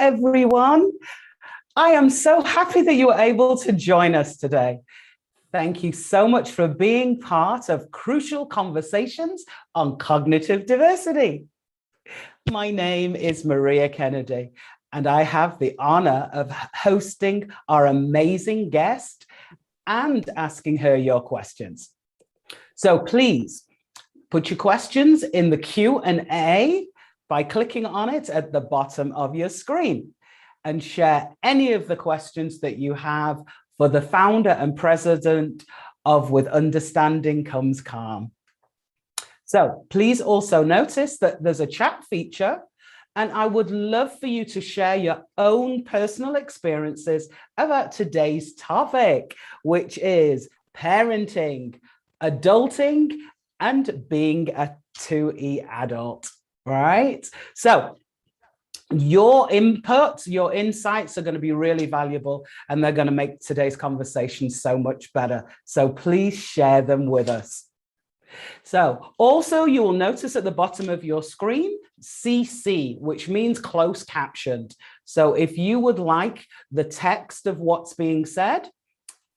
everyone. I am so happy that you were able to join us today. Thank you so much for being part of Crucial Conversations on Cognitive Diversity. My name is Maria Kennedy, and I have the honor of hosting our amazing guest and asking her your questions. So please put your questions in the Q&A by clicking on it at the bottom of your screen, and share any of the questions that you have for the founder and president of With Understanding Comes Calm. So please also notice that there's a chat feature, and I would love for you to share your own personal experiences about today's topic, which is parenting, adulting, and being a 2E adult, right? So your input, your insights are going to be really valuable, and they're going to make today's conversation so much better. So please share them with us. So also you will notice at the bottom of your screen, CC, which means closed captioned. So if you would like the text of what's being said,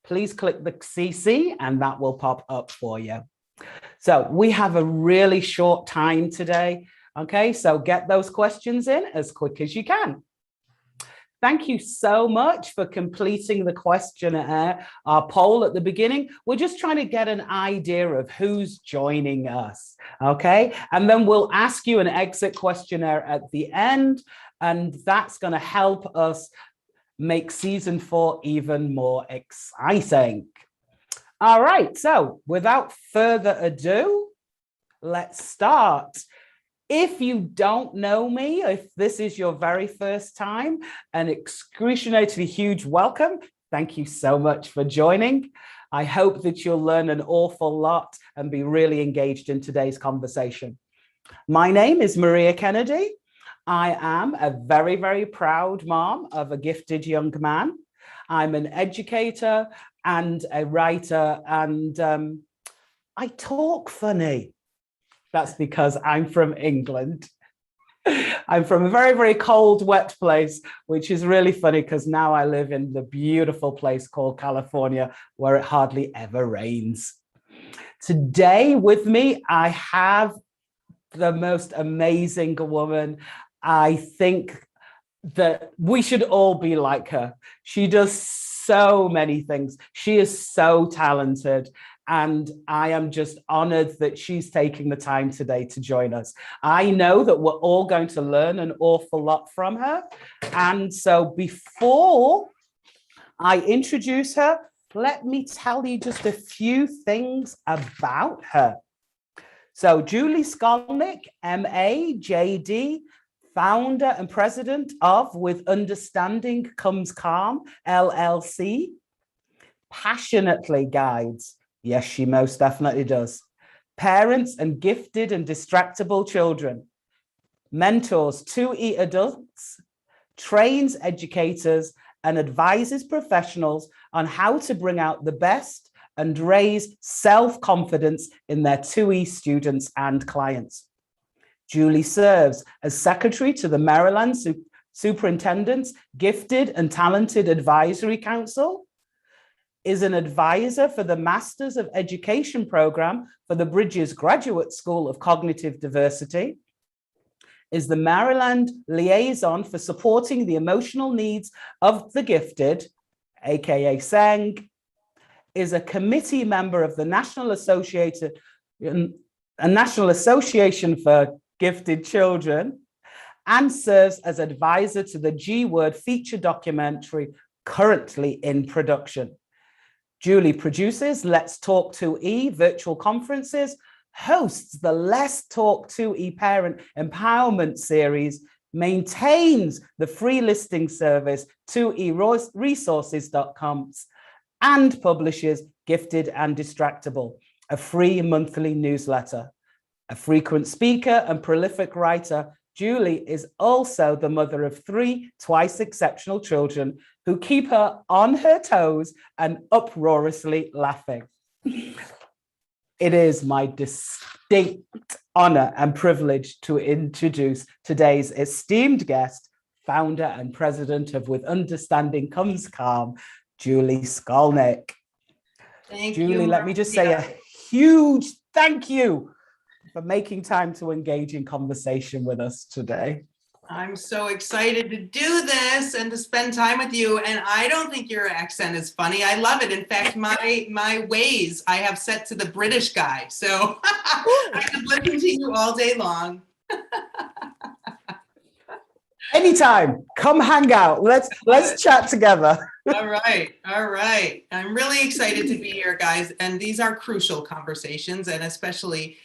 please click the CC and that will pop up for you. So we have a really short time today. Okay, so get those questions in as quick as you can. Thank you so much for completing the questionnaire, our poll at the beginning. We're just trying to get an idea of who's joining us, okay? And then we'll ask you an exit questionnaire at the end, and that's going to help us make season 4 even more exciting. All right, so without further ado, let's start. If you don't know me, if this is your very first time, an excruciatingly huge welcome. Thank you so much for joining. I hope that you'll learn an awful lot and be really engaged in today's conversation. My name is Maria Kennedy. I am a very, very proud mom of a gifted young man. I'm an educator and a writer, and I talk funny. That's because I'm from England. I'm from a very, very cold, wet place, which is really funny because now I live in the beautiful place called California, where it hardly ever rains. Today with me, I have the most amazing woman. I think that we should all be like her. She does so many things. She is so talented. And I am just honored that she's taking the time today to join us. I know that we're all going to learn an awful lot from her. And so before I introduce her, let me tell you just a few things about her. So Julie Skolnick, MA, JD, founder and president of With Understanding Comes Calm, LLC, passionately guides. Yes, she most definitely does. Parents and gifted and distractible children, mentors 2E adults, trains educators, and advises professionals on how to bring out the best and raise self-confidence in their 2E students and clients. Julie serves as secretary to the Maryland Superintendent's Gifted and Talented Advisory Council, is an advisor for the Masters of Education program for the Bridges Graduate School of Cognitive Diversity, is the Maryland liaison for supporting the emotional needs of the gifted, aka SENG, is a committee member of the National Association for Gifted Children, and serves as advisor to the G-Word feature documentary currently in production. Julie produces Let's Talk 2E virtual conferences, hosts the Let's Talk 2E Parent Empowerment Series, maintains the free listing service 2eresources.com, and publishes Gifted and Distractible, a free monthly newsletter. A frequent speaker and prolific writer, Julie is also the mother of 3 twice exceptional children who keep her on her toes and uproariously laughing. It is my distinct honor and privilege to introduce today's esteemed guest, founder and president of With Understanding Comes Calm, Julie Skolnick. Thank Julie, you, let me just say a huge thank you for making time to engage in conversation with us today. I'm so excited to do this and to spend time with you. And I don't think your accent is funny. I love it. In fact, my ways I have set to the British guy. So I could listen to you all day long. Anytime, come hang out. Let's chat together. All right. All right. I'm really excited to be here, guys. And these are crucial conversations, and especially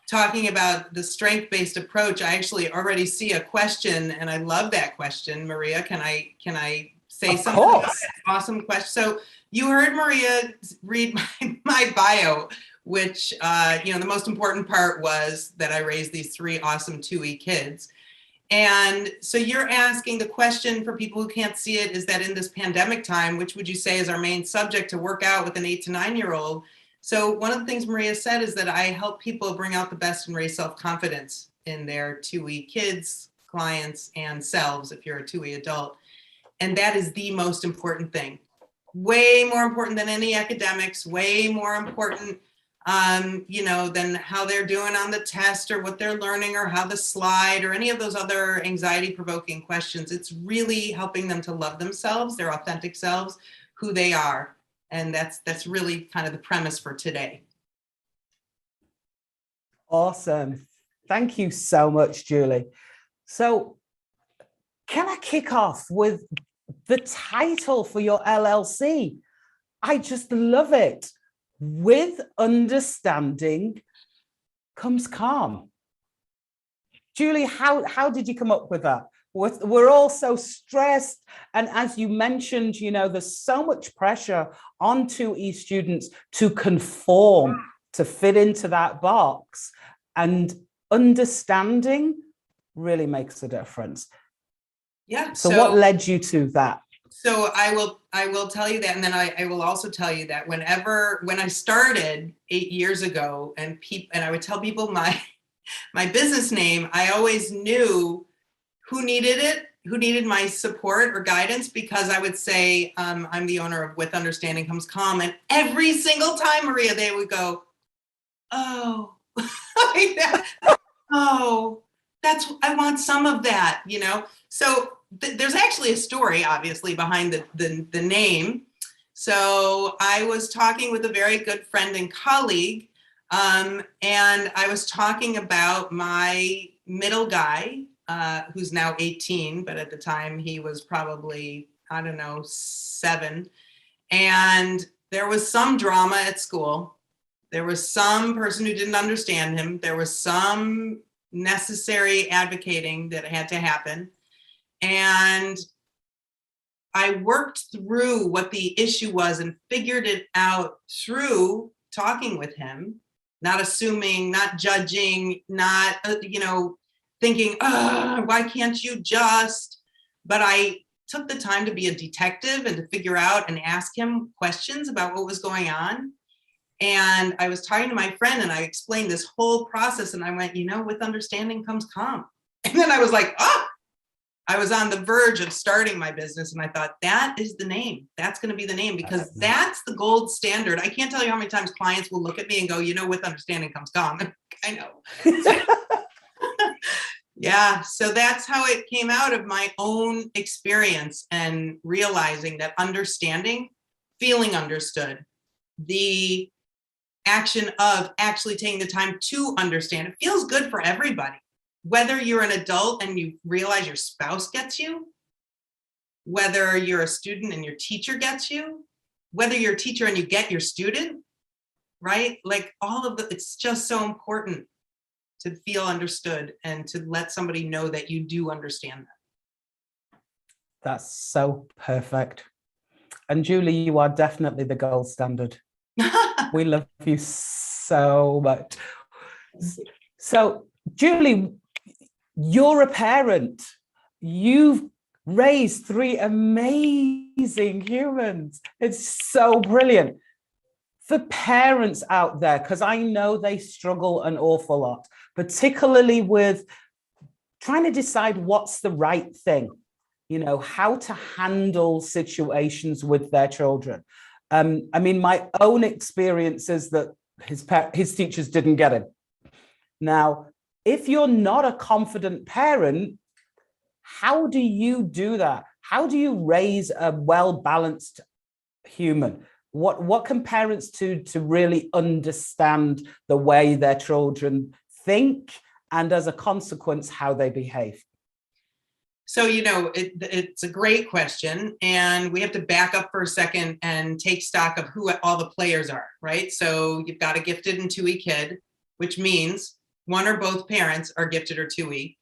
talking about the strength-based approach. I actually already see a question, and I love that question. Maria, can I say of something course. about that awesome question? So you heard Maria read my bio, which the most important part was that I raised these 3 awesome 2E kids. And so you're asking, the question for people who can't see it is that in this pandemic time, which would you say is our main subject, to work out with an 8 to 9-year-old? So one of the things Maria said is that I help people bring out the best and raise self-confidence in their 2E kids, clients, and selves if you're a 2E adult. And that is the most important thing. Way more important than any academics, way more important than how they're doing on the test or what they're learning or how the slide or any of those other anxiety-provoking questions. It's really helping them to love themselves, their authentic selves, who they are. And that's really kind of the premise for today. Awesome. Thank you so much, Julie. So can I kick off with the title for your LLC? I just love it. With understanding comes calm. Julie, how did you come up with that? We're all so stressed. And as you mentioned, there's so much pressure on 2E students to conform, to fit into that box. And understanding really makes a difference. Yeah. So what led you to that? So I will tell you that, and then I will also tell you that when I started 8 years ago, and I would tell people my business name, I always knew who needed it, who needed my support or guidance, because I would say, I'm the owner of With Understanding Comes Calm, and every single time, Maria, they would go, oh, oh, I want some of that, So there's actually a story, obviously, behind the name. So I was talking with a very good friend and colleague, and I was talking about my middle guy, who's now 18, but at the time he was probably, 7. And there was some drama at school. There was some person who didn't understand him. There was some necessary advocating that had to happen. And I worked through what the issue was and figured it out through talking with him, not assuming, not judging, not, thinking, why can't you just? But I took the time to be a detective and to figure out and ask him questions about what was going on. And I was talking to my friend and I explained this whole process, and I went, with understanding comes calm. And then I was like, I was on the verge of starting my business, and I thought, that is the name. That's going to be the name, because that's the gold standard. I can't tell you how many times clients will look at me and go, with understanding comes calm. I know. Yeah, so that's how it came out of my own experience and realizing that understanding, feeling understood, the action of actually taking the time to understand, it feels good for everybody. Whether you're an adult and you realize your spouse gets you, whether you're a student and your teacher gets you, whether you're a teacher and you get your student, right? Like all of it's just so important to feel understood and to let somebody know that you do understand that. That's so perfect. And Julie, you are definitely the gold standard. We love you so much. So Julie, you're a parent. You've raised 3 amazing humans. It's so brilliant. For parents out there, because I know they struggle an awful lot, particularly with trying to decide what's the right thing. how to handle situations with their children. I mean, my own experience is that his teachers didn't get him. Now, if you're not a confident parent, how do you do that? How do you raise a well-balanced human? What can parents do to really understand the way their children think and, as a consequence, how they behave? So, it's a great question, and we have to back up for a second and take stock of who all the players are, right? So you've got a gifted and 2E kid, which means one or both parents are gifted or 2E.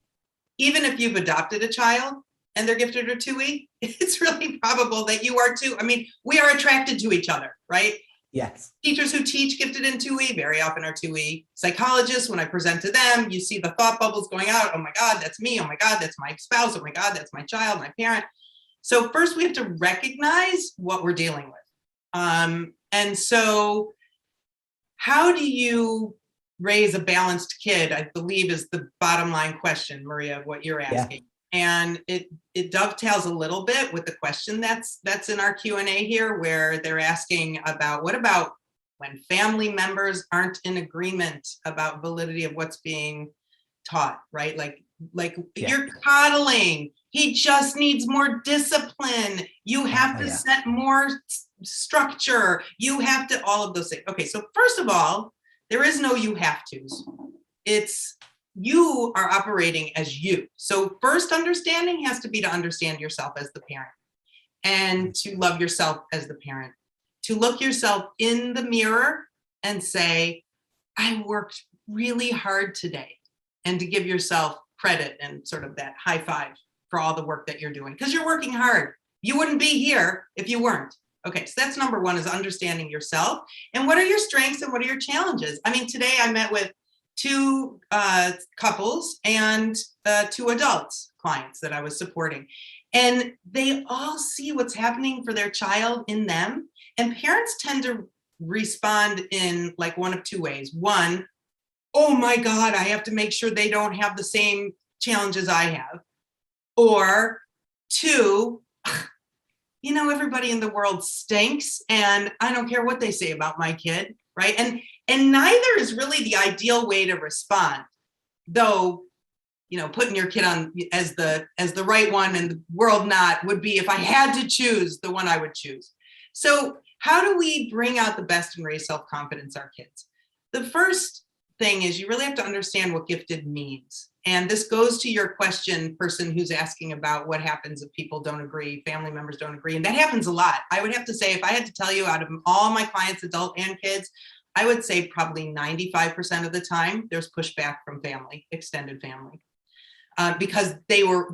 Even if you've adopted a child and they're gifted or 2E, it's really probable that you are too. I mean, we are attracted to each other, right? Yes. Teachers who teach gifted in 2E very often are 2E. Psychologists, when I present to them, you see the thought bubbles going out. Oh my God, that's me. Oh my God, that's my spouse. Oh my God, that's my child, my parent. So first we have to recognize what we're dealing with. And so how do you raise a balanced kid, I believe, is the bottom line question, Maria, what you're asking. Yeah. And it dovetails a little bit with the question that's in our Q&A here, where they're asking about, what about when family members aren't in agreement about validity of what's being taught, right? Like yeah. You're coddling. He just needs more discipline. You have to set more structure. You have to, all of those things. Okay, so first of all, there is no you have to's. It's you are operating as you. So first understanding has to be to understand yourself as the parent and to love yourself as the parent, to look yourself in the mirror and say, I worked really hard today, and to give yourself credit and sort of that high five for all the work that you're doing, because you're working hard. You wouldn't be here if you weren't. Okay, so that's number one, is understanding yourself and what are your strengths and what are your challenges. I mean, today I met with 2 couples and 2 adults clients that I was supporting, and they all see what's happening for their child in them. And parents tend to respond in like one of 2 ways. One, oh my God, I have to make sure they don't have the same challenges I have. Or 2, everybody in the world stinks and I don't care what they say about my kid, right? And neither is really the ideal way to respond. Though, putting your kid on as the right one and the world not would be, if I had to choose, the one I would choose. So how do we bring out the best and raise self-confidence in our kids? The first thing is you really have to understand what gifted means. And this goes to your question, person who's asking about what happens if people don't agree, family members don't agree. And that happens a lot. I would have to say, if I had to tell you, out of all my clients, adult and kids, I would say probably 95% of the time there's pushback from family, extended family. Because they were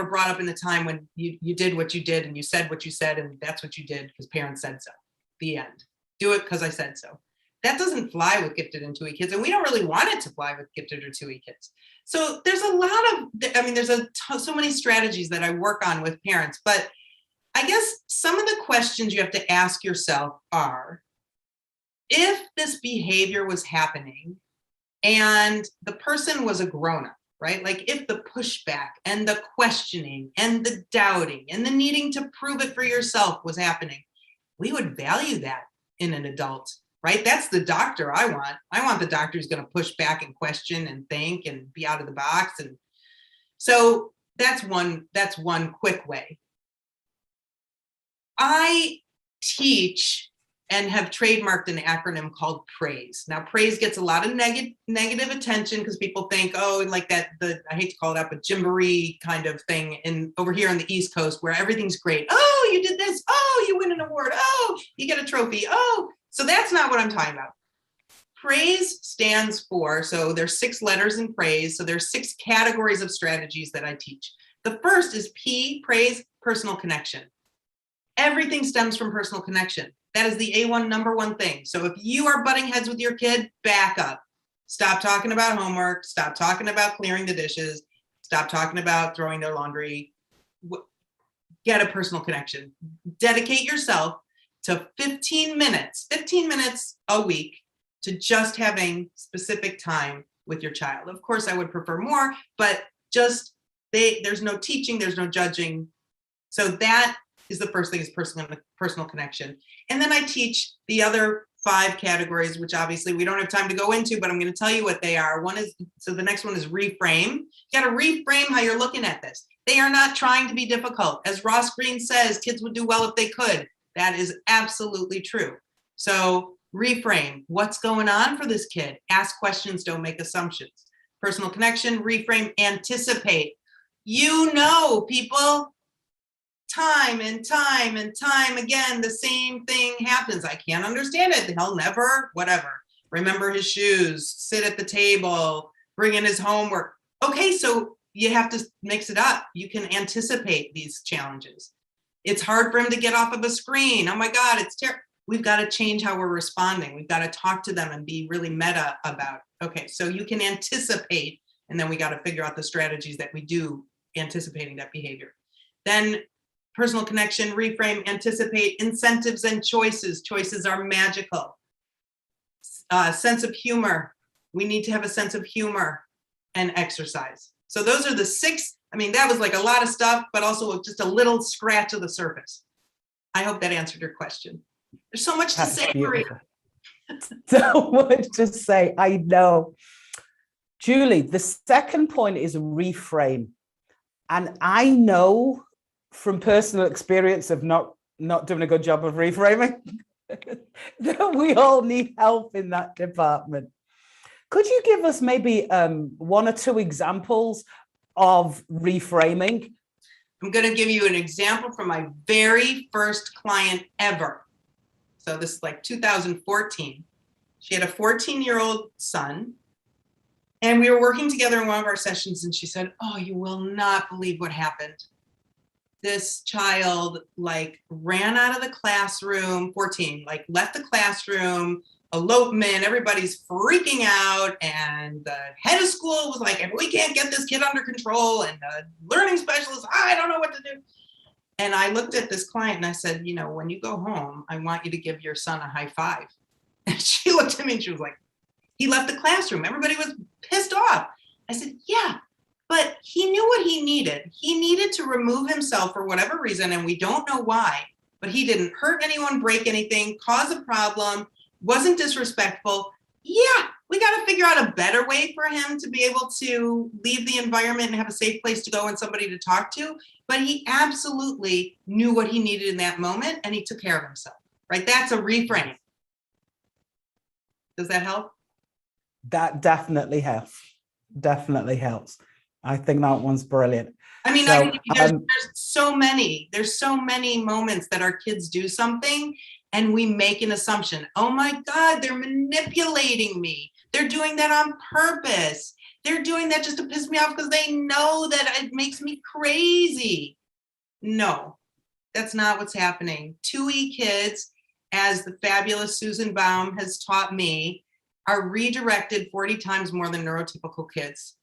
brought up in a time when you did what you did and you said what you said, and that's what you did because parents said so. The end. Do it because I said so. That doesn't fly with gifted and 2E kids, and we don't really want it to fly with gifted or 2E kids. So there's a lot of, there's so many strategies that I work on with parents, but I guess some of the questions you have to ask yourself are, if this behavior was happening and the person was a grown-up, right? Like if the pushback and the questioning and the doubting and the needing to prove it for yourself was happening, we would value that in an adult, right? That's the doctor I want. I want the doctor who's going to push back and question and think and be out of the box. And so that's one quick way. I teach and have trademarked an acronym called PRAISE. Now, PRAISE gets a lot of negative attention because people think, oh, like that, I hate to call it that, but Gymboree kind of thing over here on the East Coast where everything's great. Oh, you did this. Oh, you win an award. Oh, you get a trophy. Oh, so that's not what I'm talking about. PRAISE stands for, so there's 6 letters in PRAISE. So there's 6 categories of strategies that I teach. The first is P, praise, personal connection. Everything stems from personal connection. That is the number one thing. So if you are butting heads with your kid, back up. Stop talking about homework. Stop talking about clearing the dishes. Stop talking about throwing their laundry. Get a personal connection. Dedicate yourself to 15 minutes a week to just having specific time with your child. Of course, I would prefer more, but just There's no teaching, there's no judging. So that is the first thing, is personal connection. And then I teach the other 5 categories, which obviously we don't have time to go into, but I'm going to tell you what they are. So the next one is reframe. You got to reframe how you're looking at this. They are not trying to be difficult. As Ross Greene says, kids would do well if they could. That is absolutely true. So reframe, what's going on for this kid? Ask questions, don't make assumptions. Personal connection, reframe, anticipate. People, time and time and time again, the same thing happens. I can't understand it. He'll never, whatever. Remember his shoes, sit at the table, bring in his homework. Okay, so you have to mix it up. You can anticipate these challenges. It's hard for him to get off of a screen. Oh my God, it's terrible. We've got to change how we're responding. We've got to talk to them and be really meta about it. Okay, so you can anticipate, and then we got to figure out the strategies that we do anticipating that behavior. Then personal connection, reframe, anticipate, incentives and choices. Choices are magical. Sense of humor. We need to have a sense of humor, and exercise. So those are the 6. I mean, that was like a lot of stuff, but also just a little scratch of the surface. I hope that answered your question. There's so much to say, Maria. So much to say, I know. Julie, the second point is reframe. And I know from personal experience of not doing a good job of reframing that we all need help in that department. Could you give us maybe 1 or 2 examples of reframing? I'm going to give you an example from my very first client ever. So this is like 2014. She had a 14-year-old son, and we were working together in one of our sessions, and she said, "Oh, you will not believe what happened. This child ran out of the classroom, 14, left the classroom, elopement, everybody's freaking out, and the head of school was like, if we can't get this kid under control, and the learning specialist, I don't know what to do." And I looked at this client and I said, when you go home, I want you to give your son a high five. And she looked at me and she was like, "He left the classroom. Everybody was pissed off." I said, "Yeah, but he knew what he needed. He needed to remove himself for whatever reason, and we don't know why, but he didn't hurt anyone, break anything, cause a problem, wasn't disrespectful. Yeah, we got to figure out a better way for him to be able to leave the environment and have a safe place to go and somebody to talk to. But he absolutely knew what he needed in that moment, and he took care of himself." Right? That's a reframe. Does that help? That definitely helps. Definitely helps. I think that one's brilliant. I mean, there's so many moments that our kids do something and we make an assumption. Oh my God, they're manipulating me. They're doing that on purpose. They're doing that just to piss me off because they know that it makes me crazy. No, that's not what's happening. 2E kids, as the fabulous Susan Baum has taught me, are redirected 40 times more than neurotypical kids.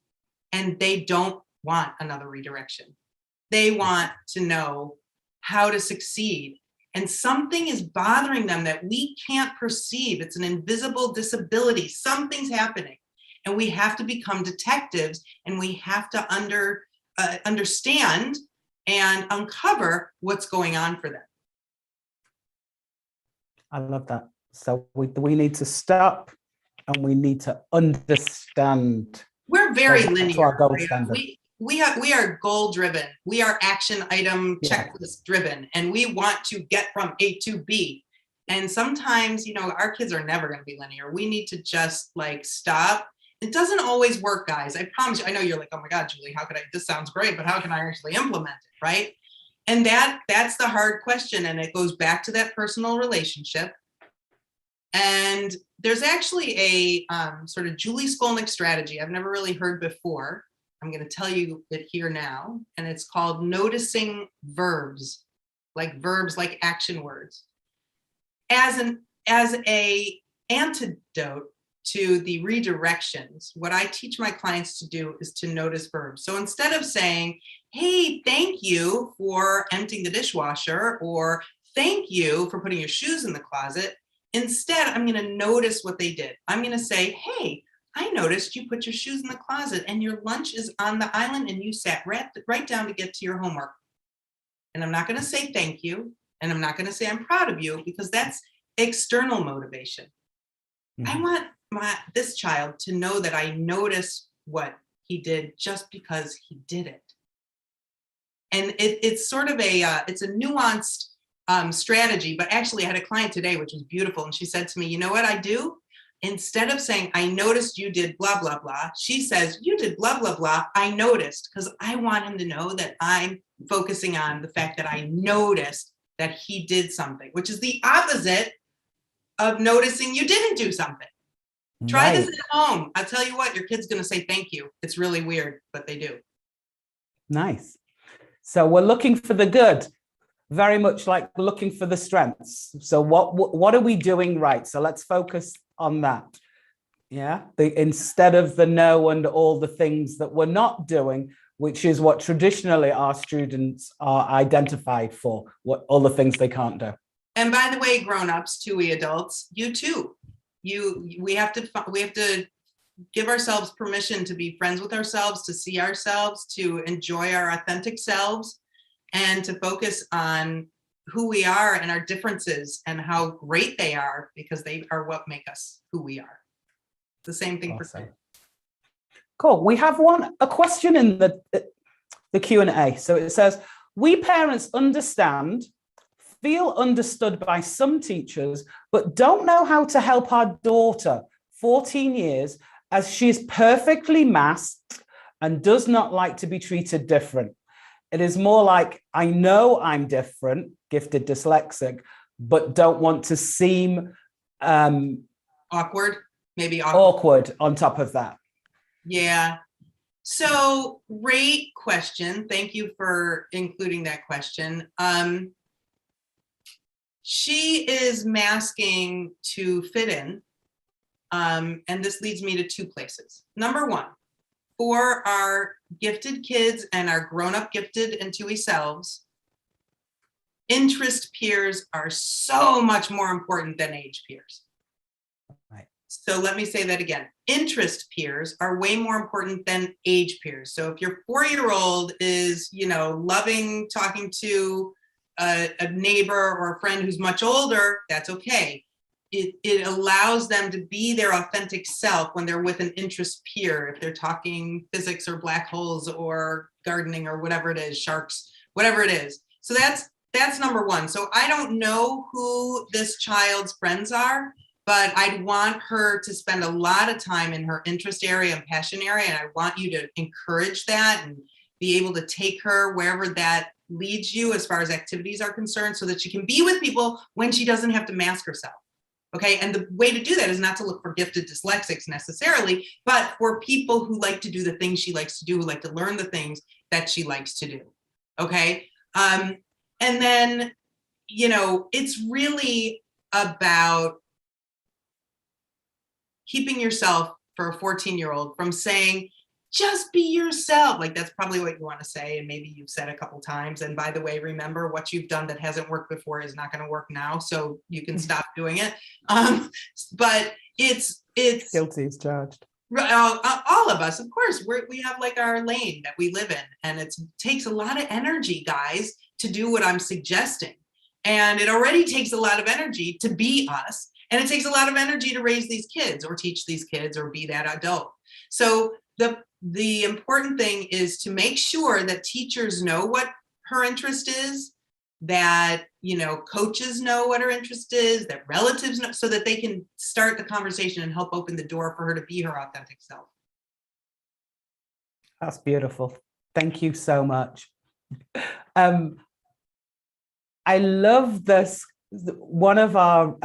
And they don't want another redirection. They want to know how to succeed. And something is bothering them that we can't perceive. It's an invisible disability. Something's happening. And we have to become detectives, and we have to understand and uncover what's going on for them. I love that. So we need to stop and we need to understand. We're very linear. We are goal driven. We are action item checklist driven, and we want to get from A to B. And sometimes, our kids are never going to be linear. We need to just stop. It doesn't always work, guys. I promise you. I know you're like, "Oh my God, Julie, this sounds great, but how can I actually implement it?" Right? And that's the hard question. And it goes back to that personal relationship. And there's actually a sort of Julie Skolnick strategy I've never really heard before. I'm going to tell you it here now. And it's called noticing verbs, like action words. As a antidote to the redirections, what I teach my clients to do is to notice verbs. So instead of saying, "Hey, thank you for emptying the dishwasher," or "Thank you for putting your shoes in the closet," instead, I'm going to notice what they did. I'm going to say, "Hey, I noticed you put your shoes in the closet and your lunch is on the island and you sat right down to get to your homework. And I'm not going to say thank you. And I'm not going to say I'm proud of you, because that's external motivation. I want this child to know that I noticed what he did just because he did it. And it's sort of it's a nuanced strategy, but actually I had a client today, which was beautiful. And she said to me, you know what I do? Instead of saying, I noticed you did blah, blah, blah, she says, you did blah, blah, blah. I noticed, because I want him to know that I'm focusing on the fact that I noticed that he did something, which is the opposite of noticing you didn't do something. Try this at home. I'll tell you what, your kid's going to say thank you. It's really weird, but they do. Nice. So we're looking for the good, very much like looking for the strengths. So what are we doing right? So let's focus on that. Yeah. Instead of the no and all the things that we're not doing, which is what traditionally our students are identified for, what all the things they can't do. And by the way, grown-ups, too, we adults, you too. We have to give ourselves permission to be friends with ourselves, to see ourselves, to enjoy our authentic selves, and to focus on who we are and our differences and how great they are, because they are what make us who we are. The same thing for kids. Cool. We have a question in the Q&A. So it says, we parents feel understood by some teachers, but don't know how to help our daughter, 14 years, as she's perfectly masked and does not like to be treated different. It is more like, I know I'm different, gifted dyslexic, but don't want to seem awkward, maybe awkward on top of that. Yeah. So great question. Thank you for including that question. She is masking to fit in. And this leads me to two places. Number one, for our gifted kids and our grown-up gifted and TUI selves, interest peers are so much more important than age peers. Right. So let me say that again. Interest peers are way more important than age peers. So if your 4-year-old is, loving talking to a neighbor or a friend who's much older, that's okay. It allows them to be their authentic self when they're with an interest peer, if they're talking physics or black holes or gardening or whatever it is, sharks, whatever it is. So that's number one. So I don't know who this child's friends are, but I'd want her to spend a lot of time in her interest area and passion area. And I want you to encourage that and be able to take her wherever that leads you as far as activities are concerned, so that she can be with people when she doesn't have to mask herself. Okay, and the way to do that is not to look for gifted dyslexics necessarily, but for people who like to do the things she likes to do, who like to learn the things that she likes to do. Okay, and then, it's really about keeping yourself, for a 14-year-old, from saying, just be yourself. Like, that's probably what you want to say, and maybe you've said a couple times. And by the way, remember, what you've done that hasn't worked before is not going to work now, so you can stop doing it. But it's guilty as charged. All of us, of course, we have like our lane that we live in, and it takes a lot of energy, guys, to do what I'm suggesting. And it already takes a lot of energy to be us, and it takes a lot of energy to raise these kids or teach these kids or be that adult. So the important thing is to make sure that teachers know what her interest is, that, coaches know what her interest is, that relatives know, so that they can start the conversation and help open the door for her to be her authentic self. That's beautiful. Thank you so much. I love this. One of our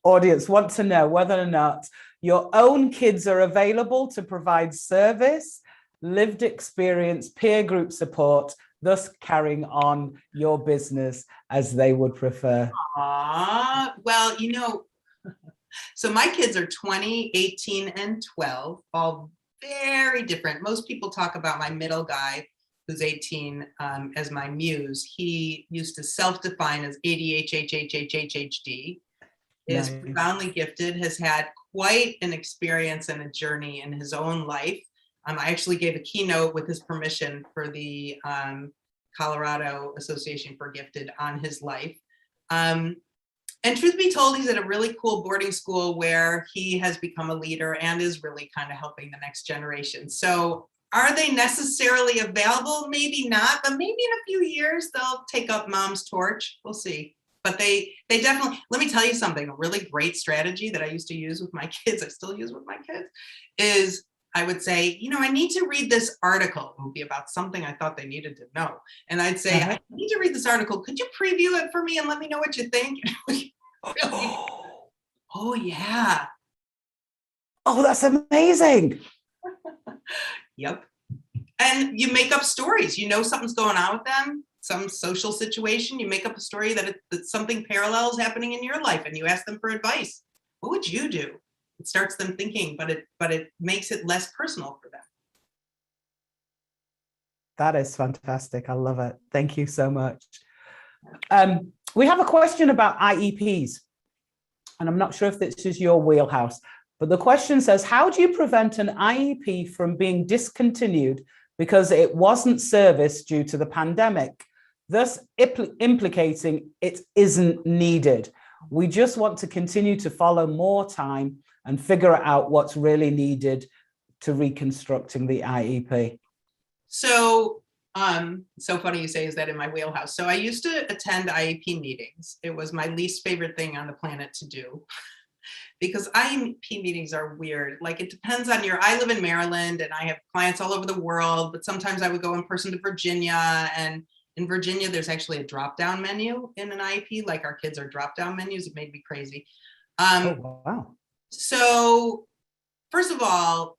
audience want to know whether or not your own kids are available to provide service, lived experience, peer group support, thus carrying on your business as they would prefer. Well, so my kids are 20, 18, and 12, all very different. Most people talk about my middle guy, who's 18, as my muse. He used to self-define as ADHD. is Nice. profoundly gifted, has had quite an experience and a journey in his own life. I actually gave a keynote with his permission for the Colorado Association for Gifted on his life. And truth be told, he's at a really cool boarding school where he has become a leader and is really kind of helping the next generation. So are they necessarily available? Maybe not, but maybe in a few years they'll take up mom's torch. We'll see. But they definitely, let me tell you something, a really great strategy that I used to use with my kids, I still use with my kids, is I would say, I need to read this article. It would be about something I thought they needed to know. And I'd say, I need to read this article. Could you preview it for me and let me know what you think? Really, oh, yeah. Oh, that's amazing. Yep. And you make up stories. Something's going on with them, some social situation. You make up a story that something parallel is happening in your life, and you ask them for advice. What would you do? It starts them thinking, but it makes it less personal for them. That is fantastic. I love it. Thank you so much. We have a question about IEPs, and I'm not sure if this is your wheelhouse, but the question says, how do you prevent an IEP from being discontinued because it wasn't serviced due to the pandemic, thus implicating it isn't needed? We just want to continue to follow more time and figure out what's really needed to reconstructing the IEP. So, so funny you say, is that in my wheelhouse? So I used to attend IEP meetings. It was my least favorite thing on the planet to do because IEP meetings are weird. Like, it depends on I live in Maryland and I have clients all over the world, but sometimes I would go in person to Virginia, and in Virginia, there's actually a drop-down menu in an IEP, like our kids are drop-down menus. It made me crazy. Oh, wow. So first of all,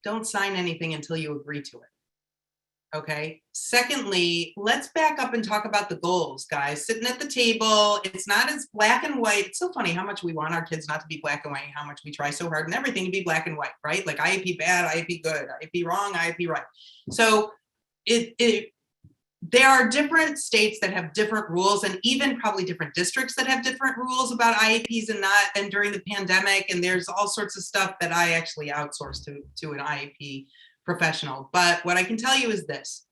don't sign anything until you agree to it. Okay. Secondly, let's back up and talk about the goals, guys. Sitting at the table, it's not as black and white. It's so funny how much we want our kids not to be black and white, how much we try so hard and everything to be black and white, right? Like IEP bad, IEP good, IEP wrong, IEP right. So there are different states that have different rules, and even probably different districts that have different rules about IEPs and during the pandemic. And there's all sorts of stuff that I actually outsourced to an IEP professional. But what I can tell you is this: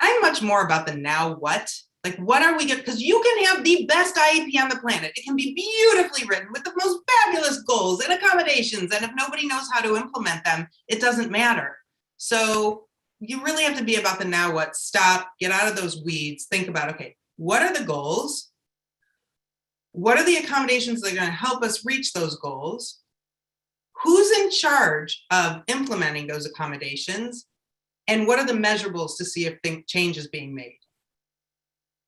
I'm much more about the now what. Like, what are we going to, because you can have the best IEP on the planet. It can be beautifully written with the most fabulous goals and accommodations. And if nobody knows how to implement them, it doesn't matter. So you really have to be about the now what. Stop, get out of those weeds, think about, okay, what are the goals? What are the accommodations that are going to help us reach those goals? Who's in charge of implementing those accommodations? And what are the measurables to see if change is being made?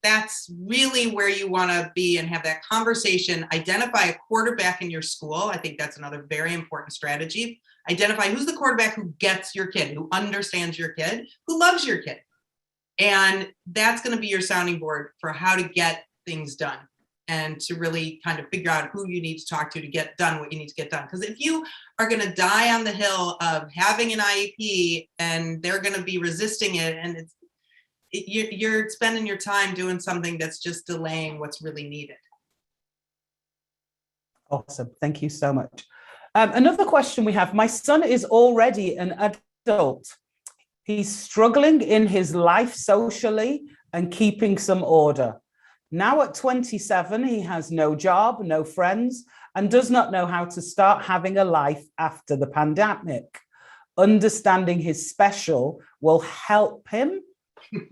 That's really where you want to be and have that conversation. Identify a quarterback in your school. I think that's another very important strategy. Identify who's the quarterback who gets your kid, who understands your kid, who loves your kid. And that's going to be your sounding board for how to get things done and to really kind of figure out who you need to talk to get done what you need to get done. Because if you are going to die on the hill of having an IEP and they're going to be resisting it, and you're spending your time doing something that's just delaying what's really needed. Awesome. Thank you so much. Another question we have: my son is already an adult. He's struggling in his life socially and keeping some order. Now at 27, he has no job, no friends, and does not know how to start having a life after the pandemic. Understanding his special will help him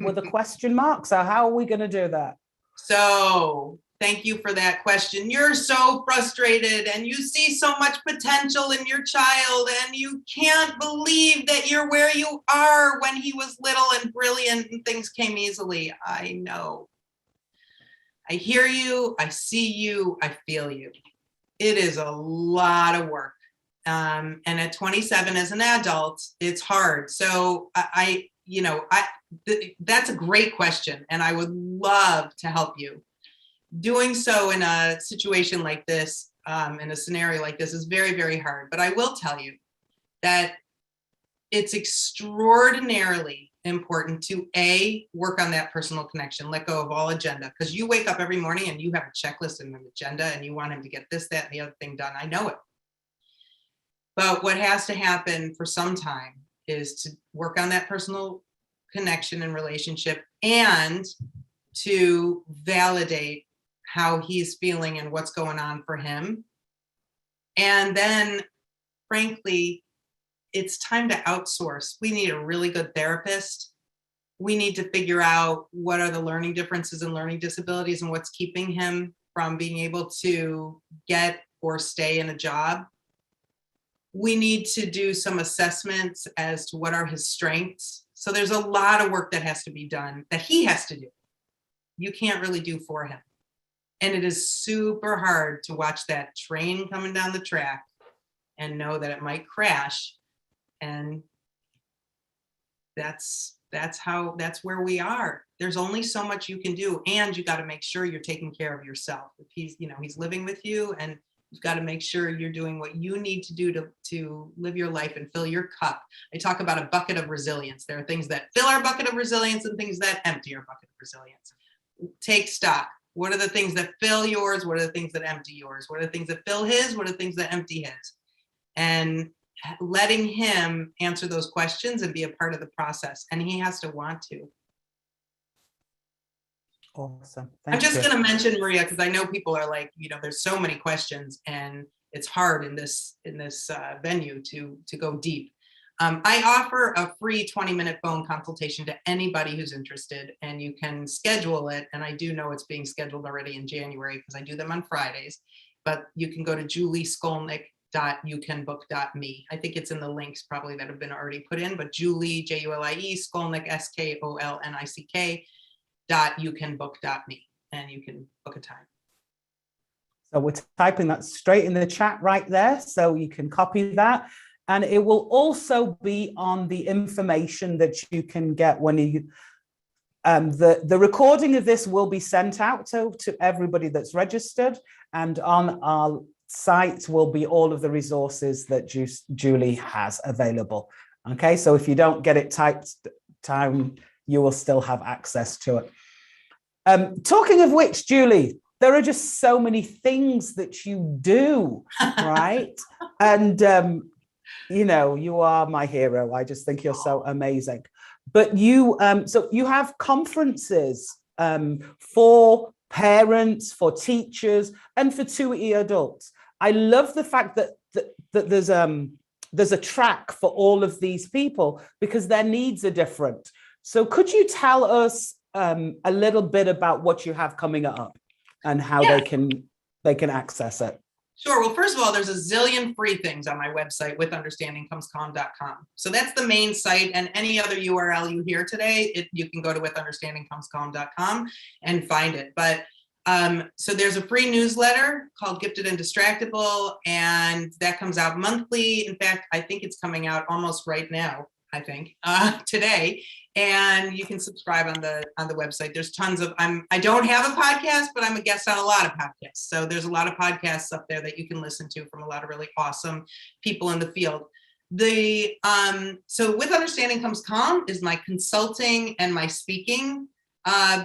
with a question mark. So how are we going to do that? So thank you for that question. You're so frustrated and you see so much potential in your child and you can't believe that you're where you are when he was little and brilliant and things came easily. I know. I hear you, I see you, I feel you. It is a lot of work. And at 27 as an adult, it's hard. So that's a great question. And I would love to help you. Doing so in a situation like this, in a scenario like this, is very, very hard. But I will tell you that it's extraordinarily important to work on that personal connection, let go of all agenda, because you wake up every morning and you have a checklist and an agenda and you want him to get this, that, and the other thing done. I know it. But what has to happen for some time is to work on that personal connection and relationship, and to validate how he's feeling and what's going on for him. And then, frankly, it's time to outsource. We need a really good therapist. We need to figure out what are the learning differences and learning disabilities and what's keeping him from being able to get or stay in a job. We need to do some assessments as to what are his strengths. So there's a lot of work that has to be done that he has to do. You can't really do for him. And it is super hard to watch that train coming down the track and know that it might crash. And that's where we are. There's only so much you can do, and you got to make sure you're taking care of yourself. If he's living with you, and you've got to make sure you're doing what you need to do to live your life and fill your cup. I talk about a bucket of resilience. There are things that fill our bucket of resilience and things that empty our bucket of resilience. Take stock. What are the things that fill yours? What are the things that empty yours? What are the things that fill his? What are the things that empty his? And letting him answer those questions and be a part of the process. And he has to want to. Awesome. I'm just going to mention, Maria, because I know people are like, there's so many questions and it's hard in this venue to go deep. I offer a free 20-minute phone consultation to anybody who's interested, and you can schedule it. And I do know it's being scheduled already in January because I do them on Fridays, but you can go to julieskolnick.youcanbook.me. I think it's in the links probably that have been already put in, but Julie, Julie, Skolnick, SKOLNICK.youcanbook.me, and you can book a time. So we're typing that straight in the chat right there, so you can copy that. And it will also be on the information that you can get when you, the recording of this will be sent out to everybody that's registered, and on our site will be all of the resources that Julie has available. Okay, so if you don't get it typed down, you will still have access to it. Talking of which, Julie, there are just so many things that you do, right? And you are my hero. I just think you're so amazing. But you have conferences for parents, for teachers, and for 2E adults. I love the fact that there's a track for all of these people because their needs are different. So could you tell us a little bit about what you have coming up and how they can access it? Sure. Well, first of all, there's a zillion free things on my website, withunderstandingcomescalm.com. So that's the main site, and any other URL you hear today, you can go to withunderstandingcomescalm.com and find it. But so there's a free newsletter called Gifted and Distractible, and that comes out monthly. In fact, I think it's coming out almost right now, today. And you can subscribe on the website. There's tons of, I don't have a podcast, but I'm a guest on a lot of podcasts. So there's a lot of podcasts up there that you can listen to from a lot of really awesome people in the field. So With Understanding Comes Calm is my consulting and my speaking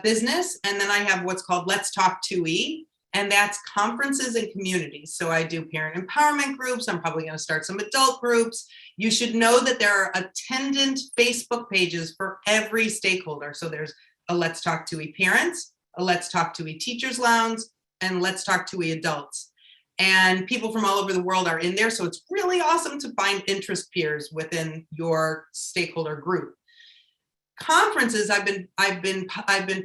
business. And then I have what's called Let's Talk 2E, and that's conferences and communities. So I do parent empowerment groups. I'm probably going to start some adult groups. You should know that there are attendant Facebook pages for every stakeholder. So there's a Let's Talk 2E Parents, a Let's Talk 2E Teachers Lounge, and Let's Talk 2E Adults. And people from all over the world are in there. So it's really awesome to find interest peers within your stakeholder group. Conferences, I've been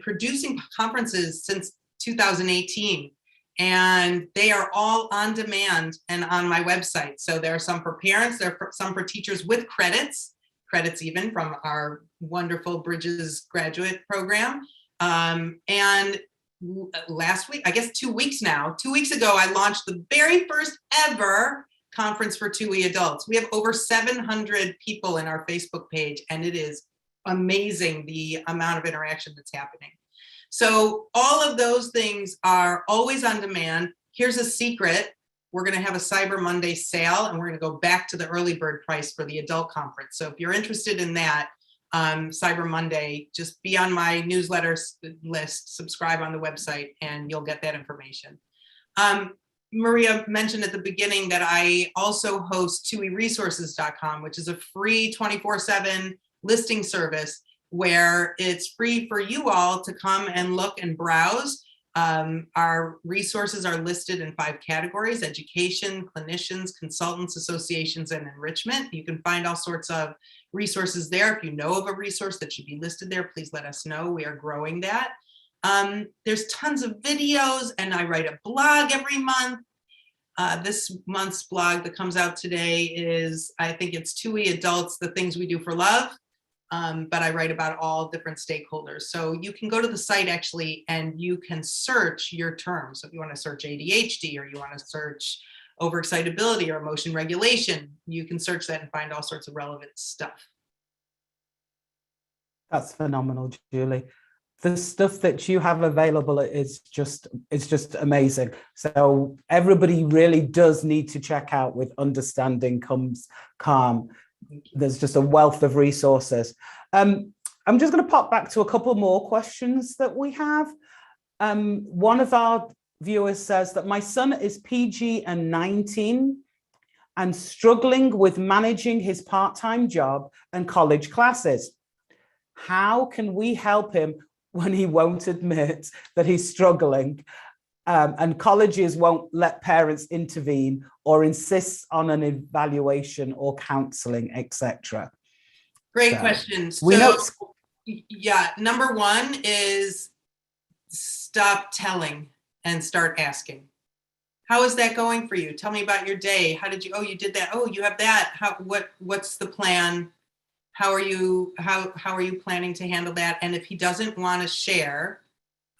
producing conferences since 2018. And they are all on demand and on my website. So there are some for parents, there are some for teachers with credits even from our wonderful Bridges graduate program. And last week, I guess 2 weeks ago, I launched the very first ever conference for 2E adults. We have over 700 people in our Facebook page, and it is amazing the amount of interaction that's happening. So all of those things are always on demand. Here's a secret. We're going to have a Cyber Monday sale, and we're going to go back to the early bird price for the adult conference. So if you're interested in that, Cyber Monday, just be on my newsletter list, subscribe on the website, and you'll get that information. Maria mentioned at the beginning that I also host TUIResources.com, which is a free 24/7 listing service where it's free for you all to come and look and browse. Our resources are listed in 5 categories: education, clinicians, consultants, associations, and enrichment. You can find all sorts of resources there. If you know of a resource that should be listed there, please let us know. We are growing that. There's tons of videos, and I write a blog every month. This month's blog that comes out today is, I think it's TUI Adults, the Things We Do for Love. But I write about all different stakeholders. So you can go to the site actually, and you can search your terms. So if you want to search ADHD, or you want to search overexcitability or emotion regulation, you can search that and find all sorts of relevant stuff. That's phenomenal, Julie. The stuff that you have available is just amazing. So everybody really does need to check out With Understanding Comes Calm. There's just a wealth of resources. I'm just going to pop back to a couple more questions that we have. One of our viewers says that my son is PG and 19 and struggling with managing his part-time job and college classes. How can we help him when he won't admit that he's struggling, and colleges won't let parents intervene or insist on an evaluation or counseling, etc.? Great question. Yeah, number one is stop telling and start asking. How is that going for you? Tell me about your day. How did you, oh, you did that. Oh, you have that. What's the plan? How are you planning to handle that? And if he doesn't want to share,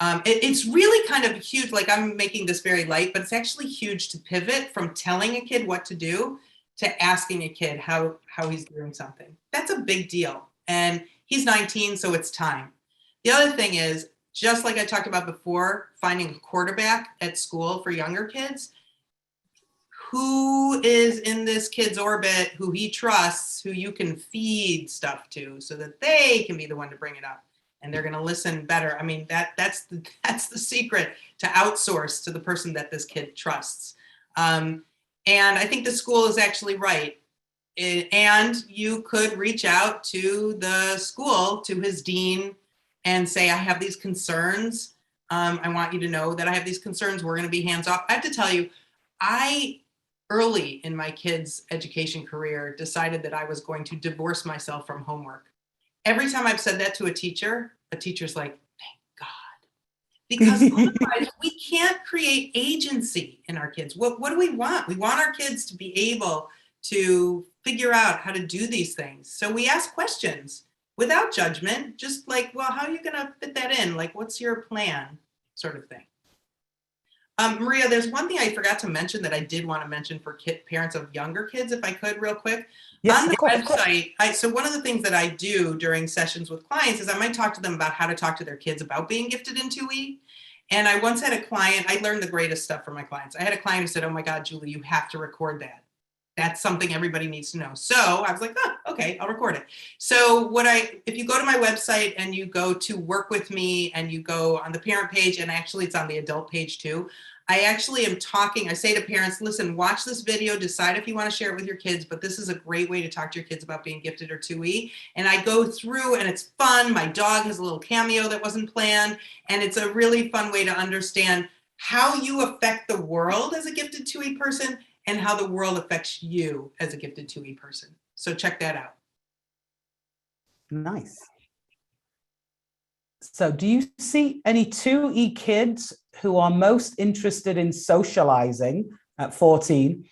it's really kind of huge. Like, I'm making this very light, but it's actually huge to pivot from telling a kid what to do to asking a kid how he's doing something. That's a big deal. And he's 19, so it's time. The other thing is, just like I talked about before, finding a quarterback at school for younger kids. Who is in this kid's orbit, who he trusts, who you can feed stuff to so that they can be the one to bring it up, and they're going to listen better. I mean, that's the secret, to outsource to the person that this kid trusts. And I think the school is actually right. And you could reach out to the school, to his dean, and say, I have these concerns. I want you to know that I have these concerns. We're going to be hands off. I have to tell you, early in my kids' education career, decided that I was going to divorce myself from homework. Every time I've said that to a teacher's like, thank God. Because otherwise we can't create agency in our kids. What do we want? We want our kids to be able to figure out how to do these things. So we ask questions without judgment, just like, well, how are you going to fit that in? Like, what's your plan? Sort of thing. Maria, there's one thing I forgot to mention that I did want to mention for parents of younger kids, if I could, real quick. Yes, on the website, so one of the things that I do during sessions with clients is I might talk to them about how to talk to their kids about being gifted in TUI. And I once had a client, I learned the greatest stuff from my clients. I had a client who said, oh my God, Julie, you have to record that. That's something everybody needs to know. So I was like, oh, okay, I'll record it. So if you go to my website and you go to work with me and you go on the parent page, and actually it's on the adult page too, I actually am talking, I say to parents, listen, watch this video, decide if you want to share it with your kids, but this is a great way to talk to your kids about being gifted or TUI. And I go through and it's fun. My dog has a little cameo that wasn't planned. And it's a really fun way to understand how you affect the world as a gifted TUI person and how the world affects you as a gifted TUI person. So check that out. Nice. So do you see any TUI kids who are most interested in socializing at 14,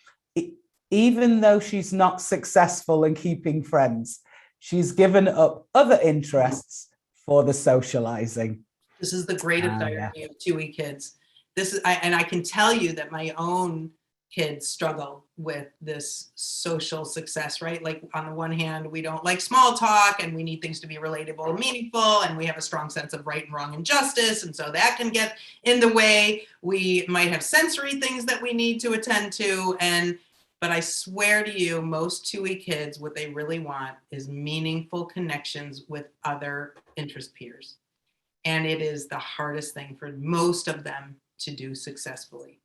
even though she's not successful in keeping friends? She's given up other interests for the socializing. This is the greatest irony of TUI kids. And I can tell you that my own kids struggle with this social success, right? Like, on the one hand, we don't like small talk and we need things to be relatable and meaningful, and we have a strong sense of right and wrong and justice, and so that can get in the way. We might have sensory things that we need to attend to, But I swear to you, most 2E kids, what they really want is meaningful connections with other interest peers. And it is the hardest thing for most of them to do successfully.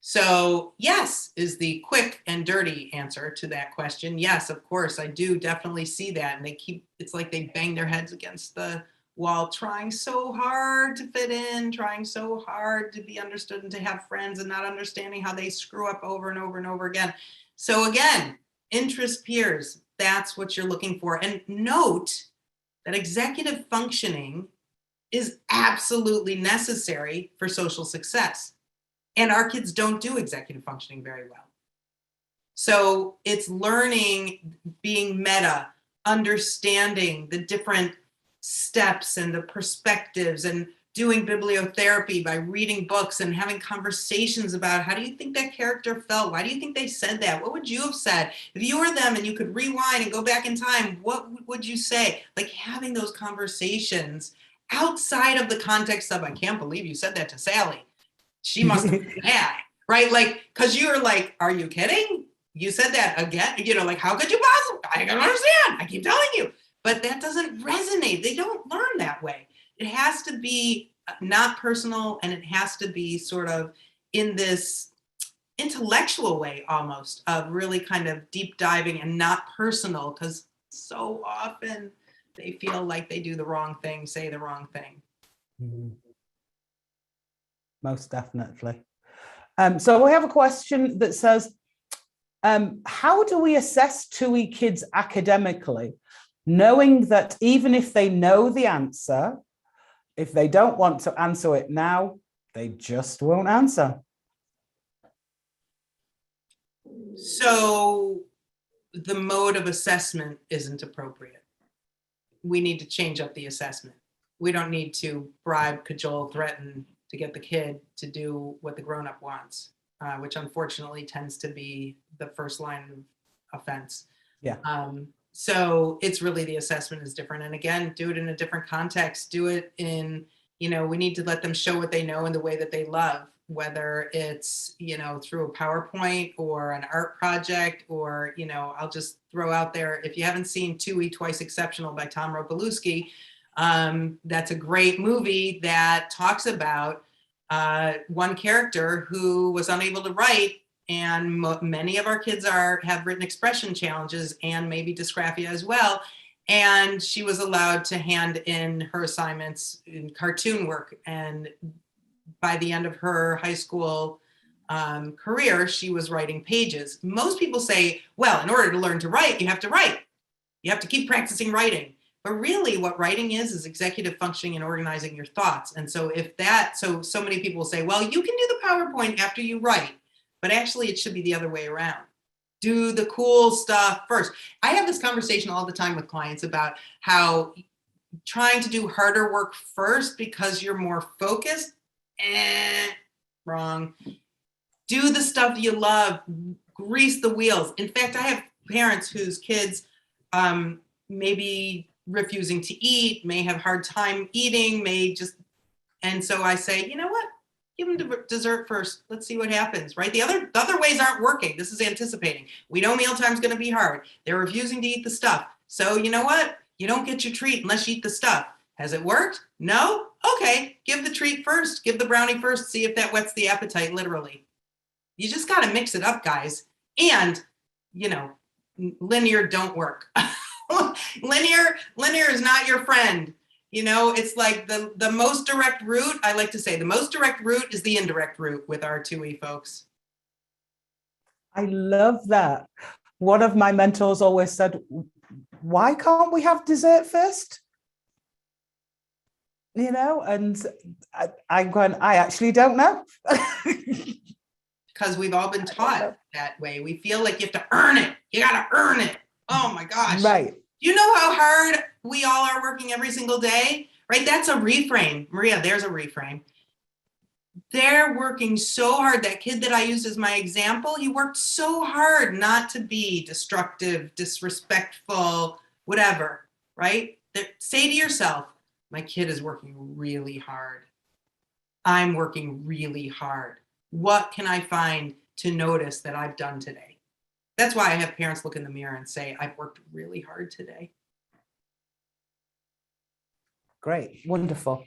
So yes, is the quick and dirty answer to that question. Yes, of course, I do definitely see that. And it's like they bang their heads against the wall, trying so hard to fit in, trying so hard to be understood and to have friends, and not understanding how they screw up over and over and over again. So again, interest peers, that's what you're looking for. And note that executive functioning is absolutely necessary for social success. And our kids don't do executive functioning very well. So it's learning, being meta, understanding the different steps and the perspectives, and doing bibliotherapy by reading books and having conversations about, how do you think that character felt? Why do you think they said that? What would you have said? If you were them and you could rewind and go back in time, what would you say? Like having those conversations outside of the context of, I can't believe you said that to Sally. She must have been mad, right? Like, because you're like, are you kidding? You said that again? Like, how could you possibly? I don't understand. I keep telling you. But that doesn't resonate. They don't learn that way. It has to be not personal, and it has to be sort of in this intellectual way almost, of really kind of deep diving and not personal, because so often they feel like they do the wrong thing, say the wrong thing. Mm-hmm. Most definitely. So we have a question that says, how do we assess 2E kids academically, knowing that even if they know the answer, if they don't want to answer it now, they just won't answer? So the mode of assessment isn't appropriate. We need to change up the assessment. We don't need to bribe, cajole, threaten to get the kid to do what the grown-up wants, which unfortunately tends to be the first line of offense. Yeah. So it's really, the assessment is different. And again, do it in a different context. Do it in, we need to let them show what they know in the way that they love, whether it's, through a PowerPoint or an art project, or, I'll just throw out there, if you haven't seen 2E Twice Exceptional by Tom Rokolewski, that's a great movie that talks about one character who was unable to write, and many of our kids have written expression challenges and maybe dysgraphia as well. And she was allowed to hand in her assignments in cartoon work. And by the end of her high school career, she was writing pages. Most people say, well, in order to learn to write, you have to write. You have to keep practicing writing. But really what writing is executive functioning and organizing your thoughts. And so so many people say, well, you can do the PowerPoint after you write, but actually it should be the other way around. Do the cool stuff first. I have this conversation all the time with clients about how trying to do harder work first because you're more focused, wrong. Do the stuff you love, grease the wheels. In fact, I have parents whose kids maybe refusing to eat, may have hard time eating, and so I say, you know what? Give them dessert first. Let's see what happens, right? The other ways aren't working. This is anticipating. We know mealtime's going to be hard. They're refusing to eat the stuff. So you know what? You don't get your treat unless you eat the stuff. Has it worked? No? Okay, give the treat first. Give the brownie first. See if that whets the appetite, literally. You just got to mix it up, guys. And, linear don't work. Linear is not your friend. It's like the most direct route. I like to say the most direct route is the indirect route with our 2E folks. I love that. One of my mentors always said, why can't we have dessert first? And I actually don't know. Because we've all been taught that way. We feel like you have to earn it. You got to earn it. Oh my gosh. Right. You know how hard we all are working every single day, right? That's a reframe. Maria, there's a reframe. They're working so hard. That kid that I used as my example, he worked so hard not to be destructive, disrespectful, whatever, right? Say to yourself, my kid is working really hard. I'm working really hard. What can I find to notice that I've done today? That's why I have parents look in the mirror and say, I've worked really hard today. Great, wonderful.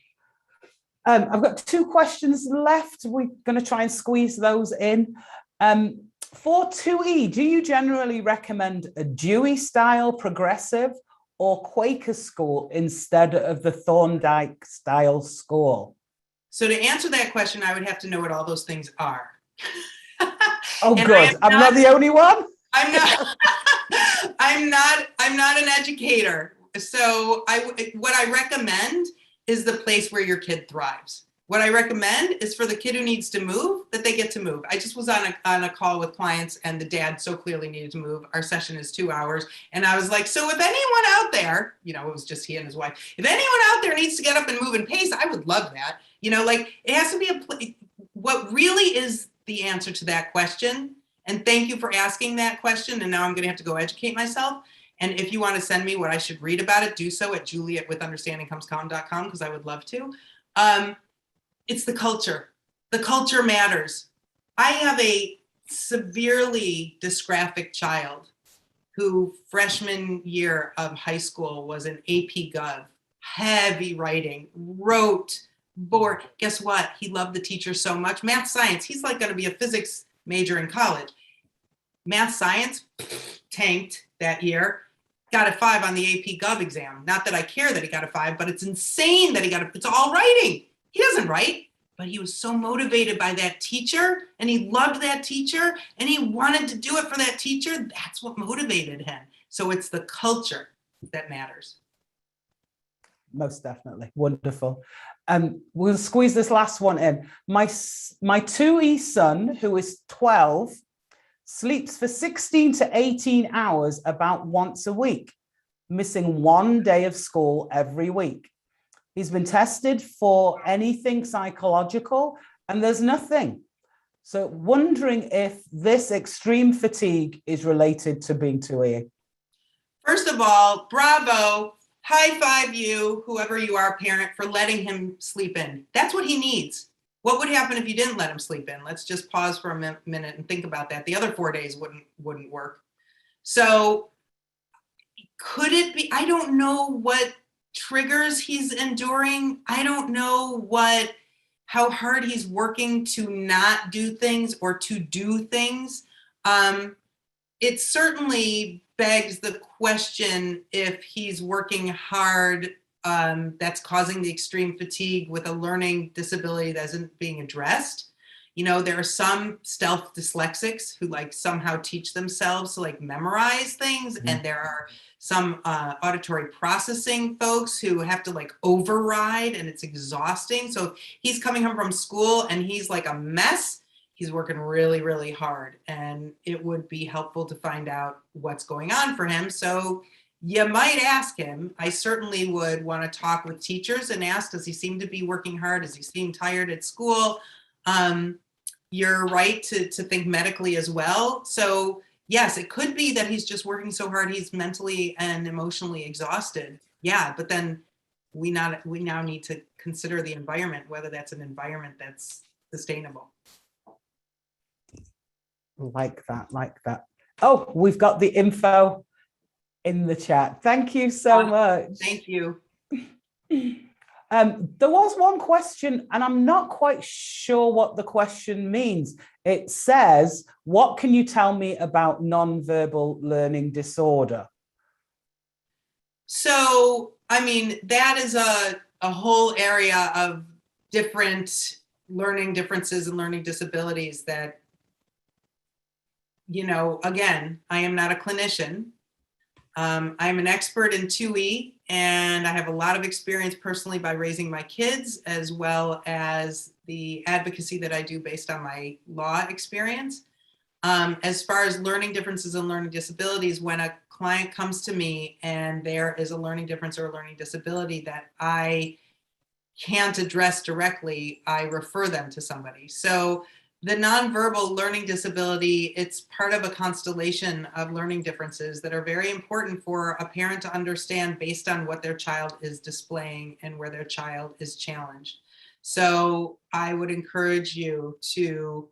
I've got 2 questions left. We're going to try and squeeze those in. For 2E, do you generally recommend a Dewey style progressive or Quaker school instead of the Thorndike style school? So to answer that question, I would have to know what all those things are. Oh, good. I'm not the only one. I'm not. I'm not an educator. So what I recommend is the place where your kid thrives. What I recommend is for the kid who needs to move, that they get to move. I just was on a call with clients and the dad so clearly needed to move. Our session is 2 hours. And I was like, so if anyone out there, it was just he and his wife, if anyone out there needs to get up and move and pace, I would love that. It has to be what really is the answer to that question. And thank you for asking that question. And now I'm going to have to go educate myself. And if you want to send me what I should read about it, do so at julie@withunderstandingcomescalm, because I would love to. It's the culture. The culture matters. I have a severely dysgraphic child who freshman year of high school was an AP Gov, heavy writing, wrote, bored. Guess what? He loved the teacher so much. Math, science. He's like going to be a physics major in college. Math, science, tanked that year. Got a 5 on the AP Gov exam. Not that I care that he got a 5, but it's insane that it's all writing. He doesn't write, but he was so motivated by that teacher and he loved that teacher and he wanted to do it for that teacher. That's what motivated him. So it's the culture that matters. Most definitely. Wonderful. We'll squeeze this last one in. My 2E son, who is 12, sleeps for 16 to 18 hours about once a week, missing 1 day of school every week. He's been tested for anything psychological and there's nothing. So wondering if this extreme fatigue is related to being 2E. First of all, bravo. High five you, whoever you are, parent, for letting him sleep in. That's what he needs. What would happen if you didn't let him sleep in? Let's just pause for a minute and think about that. The other 4 days wouldn't work. So could it be? I don't know what triggers he's enduring. I don't know how hard he's working to not do things or to do things. It certainly begs the question if he's working hard, that's causing the extreme fatigue with a learning disability that isn't being addressed. There are some stealth dyslexics who somehow teach themselves to memorize things. Mm-hmm. And there are some auditory processing folks who have to override, and it's exhausting. So he's coming home from school and he's like a mess. He's working really, really hard, and it would be helpful to find out what's going on for him. So you might ask him. I certainly would want to talk with teachers and ask, does he seem to be working hard? Does he seem tired at school? You're right to think medically as well. So yes, it could be that he's just working so hard, he's mentally and emotionally exhausted. Yeah, but then we now need to consider the environment, whether that's an environment that's sustainable. Like that. Oh, we've got the info in the chat. Thank you so much. Thank you. There was one question, and I'm not quite sure what the question means. It says, what can you tell me about nonverbal learning disorder? So, that is a whole area of different learning differences and learning disabilities that, again, I am not a clinician. I'm an expert in 2E, and I have a lot of experience personally by raising my kids, as well as the advocacy that I do based on my law experience. As far as learning differences and learning disabilities, when a client comes to me and there is a learning difference or a learning disability that I can't address directly, I refer them to somebody. So the nonverbal learning disability, it's part of a constellation of learning differences that are very important for a parent to understand based on what their child is displaying and where their child is challenged. So I would encourage you to,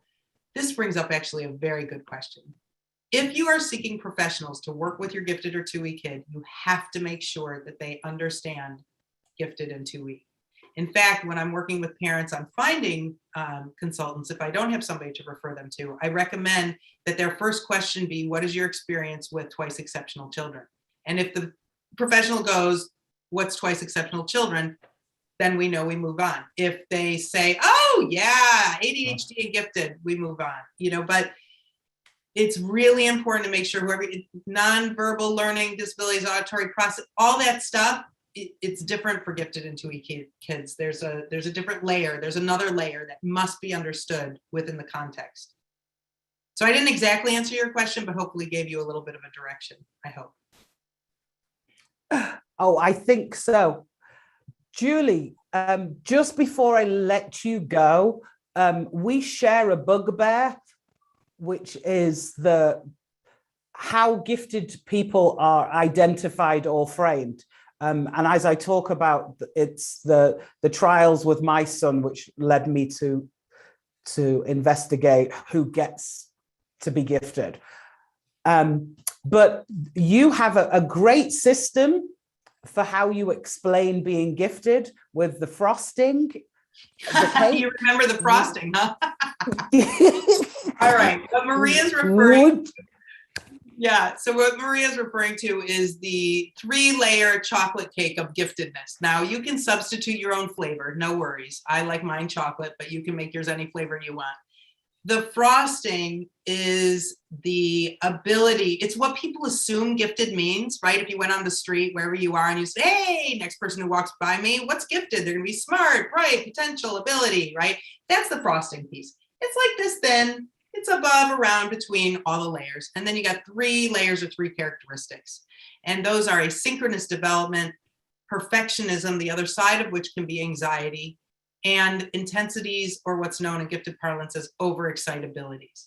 this brings up actually a very good question. if you are seeking professionals to work with your gifted or 2E kid, you have to make sure that they understand gifted and 2E. In fact, when I'm working with parents on finding consultants, if I don't have somebody to refer them to, I recommend that their first question be, what is your experience with twice exceptional children? And if the professional goes, what's twice exceptional children? Then we know we move on. If they say, oh yeah, ADHD and gifted, we move on, you know, but it's really important to make sure whoever, nonverbal learning disabilities, auditory process, all that stuff, it's different for gifted and 2E kids. There's a different layer. There's another layer that must be understood within the context. So I didn't exactly answer your question, but hopefully gave you a little bit of a direction, I hope. Oh, I think so. Julie, just before I let you go, we share a bugbear, which is how gifted people are identified or framed. And as I talk about, it's the trials with my son, which led me to investigate who gets to be gifted. But you have a great system for how you explain being gifted with the frosting. You remember the frosting, huh? All right, what Maria's referring to. Yeah, so what Maria's referring to is the 3-layer chocolate cake of giftedness. Now you can substitute your own flavor, no worries. I like mine chocolate, but you can make yours any flavor you want. The frosting is the ability, it's what people assume gifted means, right? If you went on the street, wherever you are, and you say, hey, next person who walks by me, what's gifted? They're gonna be smart, bright, potential, ability, right? That's the frosting piece. It's like this thin, it's above, around, between all the layers. And then you got 3 layers or 3 characteristics. And those are asynchronous development, perfectionism, the other side of which can be anxiety, and intensities, or what's known in gifted parlance as overexcitabilities.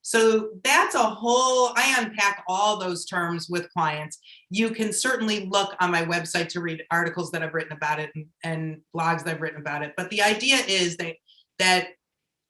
So that's a whole, I unpack all those terms with clients. You can certainly look on my website to read articles that I've written about it and blogs that I've written about it. But the idea is that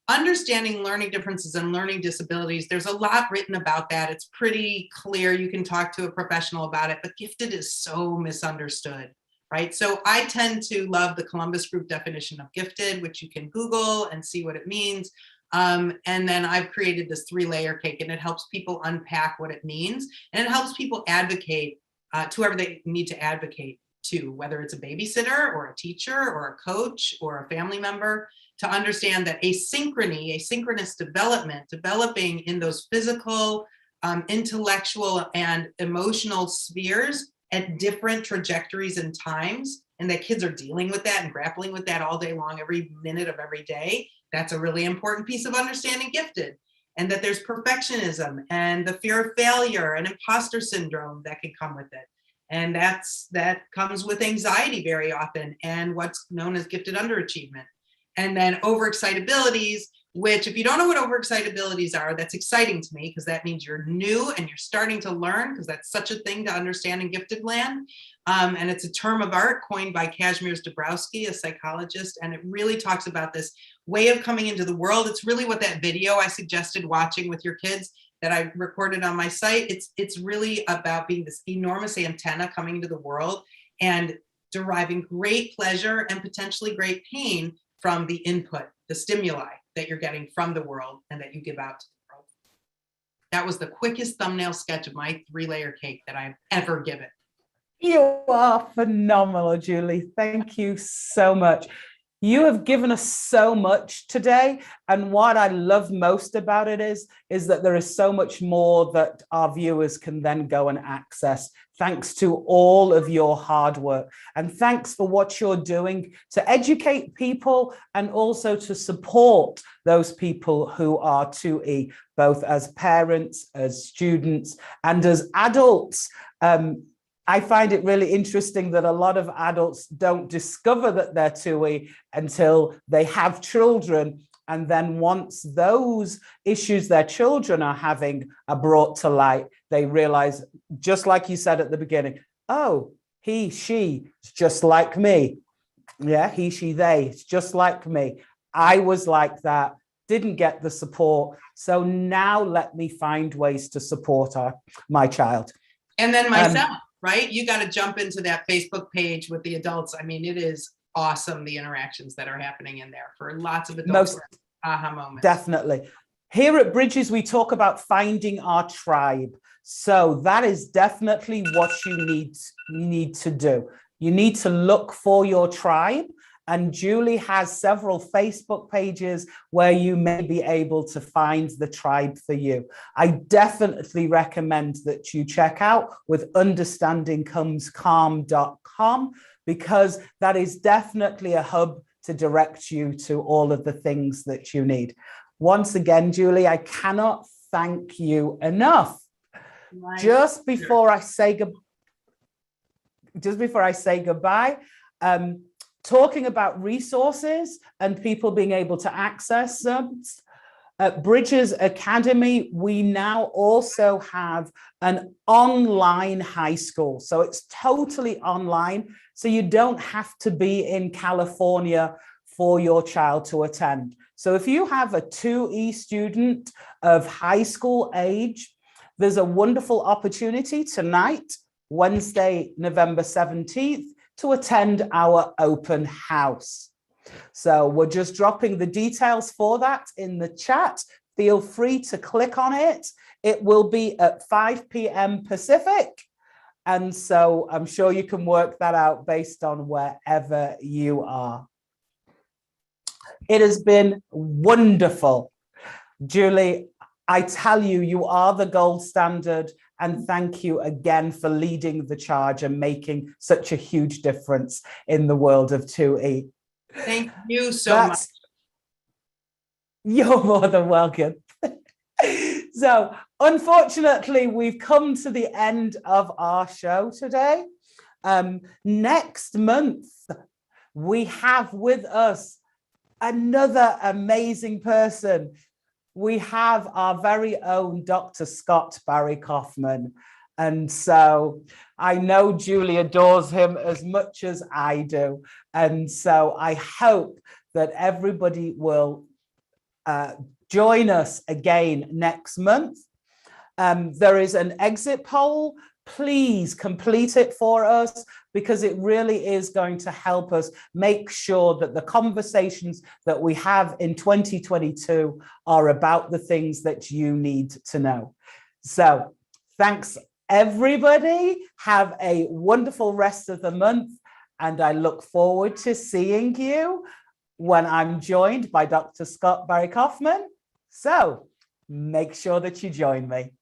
understanding learning differences and learning disabilities, there's a lot written about that. It's pretty clear. You can talk to a professional about it, but gifted is so misunderstood. Right? So I tend to love the Columbus Group definition of gifted, which you can Google and see what it means. And then I've created this 3-layer cake, and it helps people unpack what it means. And it helps people advocate to whoever they need to advocate to, whether it's a babysitter or a teacher or a coach or a family member, to understand that asynchronous development, developing in those physical, intellectual, and emotional spheres at different trajectories and times, and that kids are dealing with that and grappling with that all day long, every minute of every day. That's a really important piece of understanding gifted. And that there's perfectionism and the fear of failure and imposter syndrome that can come with it. And that comes with anxiety very often, and what's known as gifted underachievement. And then overexcitabilities, which, if you don't know what overexcitabilities are, that's exciting to me, because that means you're new and you're starting to learn, because that's such a thing to understand in gifted land. And it's a term of art coined by Kazimierz Dabrowski, a psychologist, and it really talks about this way of coming into the world. It's really what that video I suggested watching with your kids that I recorded on my site, it's really about being this enormous antenna coming into the world and deriving great pleasure and potentially great pain from the input, the stimuli that you're getting from the world and that you give out to the world. That was the quickest thumbnail sketch of my 3-layer cake that I've ever given. You are phenomenal, Julie. Thank you so much. You have given us so much today. And what I love most about it is that there is so much more that our viewers can then go and access. Thanks to all of your hard work. And thanks for what you're doing to educate people and also to support those people who are 2E, both as parents, as students, and as adults. I find it really interesting that a lot of adults don't discover that they're 2E until they have children. And then once those issues their children are having are brought to light, they realize, just like you said at the beginning, oh, he, she, is just like me. Yeah, he, she, they, it's just like me. I was like that. didn't get the support. So now let me find ways to support my child. And then myself, right? You got to jump into that Facebook page with the adults. I mean, it is awesome, the interactions that are happening in there for lots of adults. Most aha moments. Definitely. Here at Bridges, we talk about finding our tribe. So that is definitely what you need to do. You need to look for your tribe. And Julie has several Facebook pages where you may be able to find the tribe for you. I definitely recommend that you check out with understandingcomescalm.com, because that is definitely a hub to direct you to all of the things that you need. Once again, Julie, I cannot thank you enough. Just before I say goodbye, talking about resources and people being able to access them. At Bridges Academy, we now also have an online high school. So it's totally online. So you don't have to be in California for your child to attend. So if you have a 2E student of high school age, there's a wonderful opportunity tonight, Wednesday, November 17th, to attend our open house. So we're just dropping the details for that in the chat. Feel free to click on it. It will be at 5 p.m. Pacific. And so I'm sure you can work that out based on wherever you are. It has been wonderful. Julie, I tell you, you are the gold standard. And thank you again for leading the charge and making such a huge difference in the world of 2E. Thank you so much. You're more than welcome. So, unfortunately, we've come to the end of our show today. Next month, we have with us another amazing person. We have our very own Dr. Scott Barry Kaufman. And so I know Julie adores him as much as I do. And so I hope that everybody will join us again next month. There is an exit poll. Please complete it for us, because it really is going to help us make sure that the conversations that we have in 2022 are about the things that you need to know. So thanks, everybody. Have a wonderful rest of the month. And I look forward to seeing you when I'm joined by Dr. Scott Barry Kaufman. So make sure that you join me.